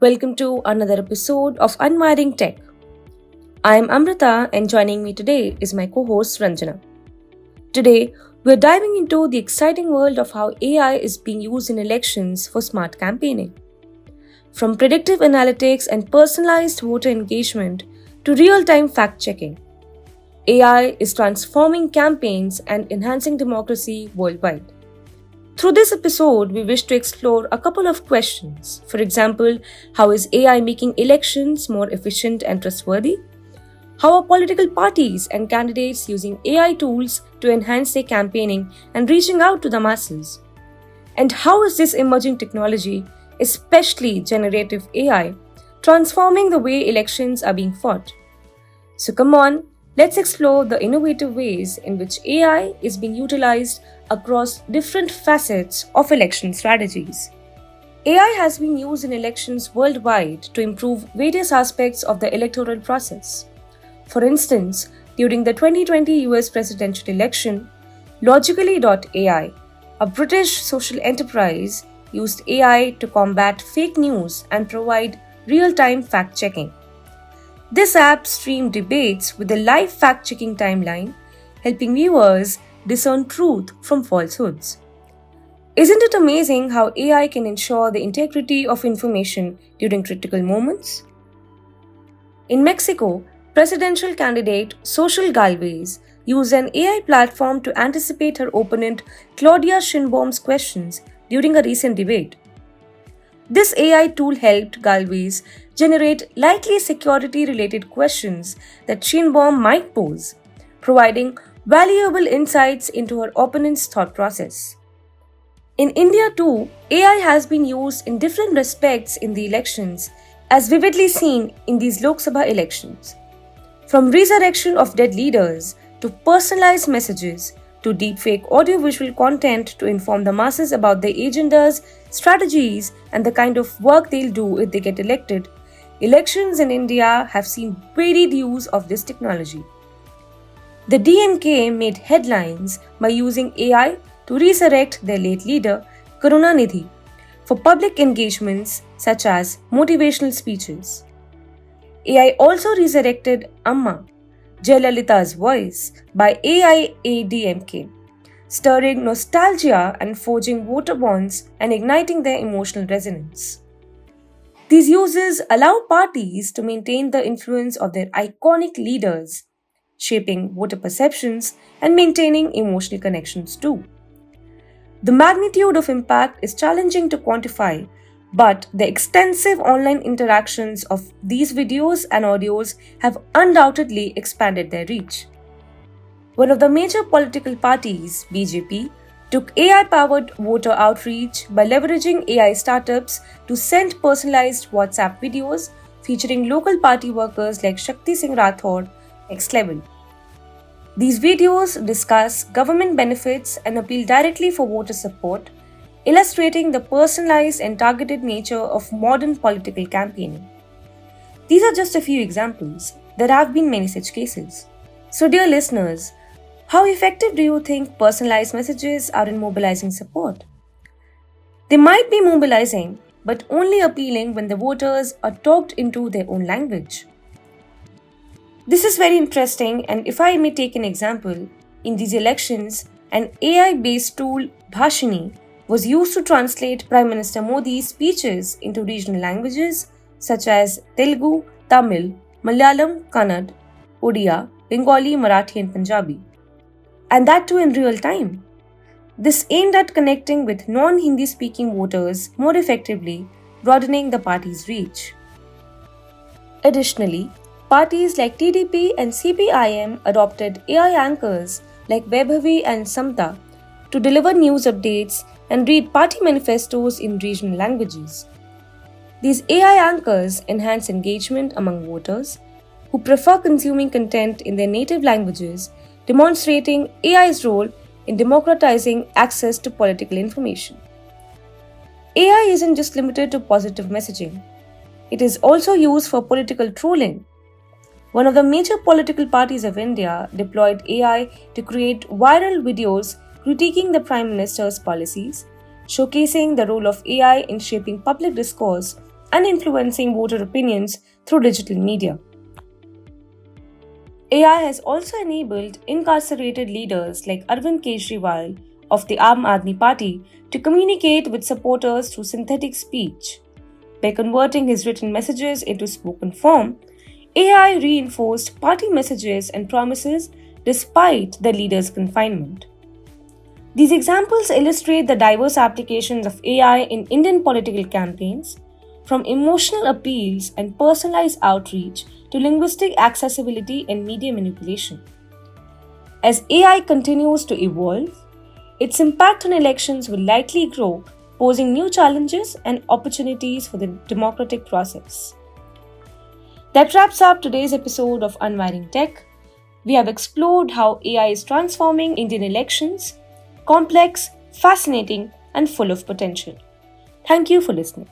Welcome to another episode of Unwiring Tech. I am Amrita and joining me today is my co-host Ranjana. Today, we're diving into the exciting world of how AI is being used in elections for smart campaigning. From predictive analytics and personalized voter engagement to real-time fact-checking, AI is transforming campaigns and enhancing democracy worldwide. Through this episode, we wish to explore a couple of questions. For example, how is AI making elections more efficient and trustworthy? How are political parties and candidates using AI tools to enhance their campaigning and reaching out to the masses? And how is this emerging technology, especially generative AI, transforming the way elections are being fought? So come on, let's explore the innovative ways in which AI is being utilized across different facets of election strategies. AI has been used in elections worldwide to improve various aspects of the electoral process. For instance, during the 2020 US presidential election, Logically.ai, a British social enterprise, used AI to combat fake news and provide real-time fact-checking. This app streamed debates with a live fact-checking timeline, helping viewers discern truth from falsehoods. Isn't it amazing how AI can ensure the integrity of information during critical moments? In Mexico, presidential candidate Xochitl Galvez used an AI platform to anticipate her opponent Claudia Sheinbaum's questions during a recent debate. This AI tool helped Galvez generate likely security-related questions that Sheinbaum might pose, providing valuable insights into her opponent's thought process. In India too, AI has been used in different respects in the elections, as vividly seen in these Lok Sabha elections. From resurrection of dead leaders to personalized messages to deepfake audiovisual content to inform the masses about their agendas, strategies, and the kind of work they'll do if they get elected, elections in India have seen varied use of this technology. The DMK made headlines by using AI to resurrect their late leader, Karunanidhi, for public engagements such as motivational speeches. AI also resurrected Amma, Jayalalitha's voice, by AIADMK, stirring nostalgia and forging voter bonds and igniting their emotional resonance. These uses allow parties to maintain the influence of their iconic leaders, shaping voter perceptions and maintaining emotional connections too. The magnitude of impact is challenging to quantify, but the extensive online interactions of these videos and audios have undoubtedly expanded their reach. One of the major political parties, BJP, took AI-powered voter outreach by leveraging AI startups to send personalized WhatsApp videos featuring local party workers like Shakti Singh Rathod next level. These videos discuss government benefits and appeal directly for voter support, illustrating the personalized and targeted nature of modern political campaigning. These are just a few examples. There have been many such cases. So, dear listeners, how effective do you think personalized messages are in mobilizing support? They might be mobilizing, but only appealing when the voters are talked into their own language. This is very interesting, and if I may take an example, in these elections, an AI-based tool, Bhashini, was used to translate Prime Minister Modi's speeches into regional languages such as Telugu, Tamil, Malayalam, Kannada, Odia, Bengali, Marathi, and Punjabi. And that too in real time. This aimed at connecting with non-Hindi speaking voters more effectively, broadening the party's reach. Additionally, parties like TDP and CPIM adopted AI anchors like Vaibhavi and Samta to deliver news updates and read party manifestos in regional languages. These AI anchors enhance engagement among voters who prefer consuming content in their native languages, demonstrating AI's role in democratizing access to political information. AI isn't just limited to positive messaging. It is also used for political trolling. One of the major political parties of India deployed AI to create viral videos critiquing the Prime Minister's policies, showcasing the role of AI in shaping public discourse and influencing voter opinions through digital media. AI has also enabled incarcerated leaders like Arvind Kejriwal of the Aam Aadmi Party to communicate with supporters through synthetic speech. By converting his written messages into spoken form, AI reinforced party messages and promises despite the leader's confinement. These examples illustrate the diverse applications of AI in Indian political campaigns, from emotional appeals and personalized outreach to linguistic accessibility and media manipulation. As AI continues to evolve, its impact on elections will likely grow, posing new challenges and opportunities for the democratic process. That wraps up today's episode of Unwiring Tech. We have explored how AI is transforming Indian elections, complex, fascinating, and full of potential. Thank you for listening.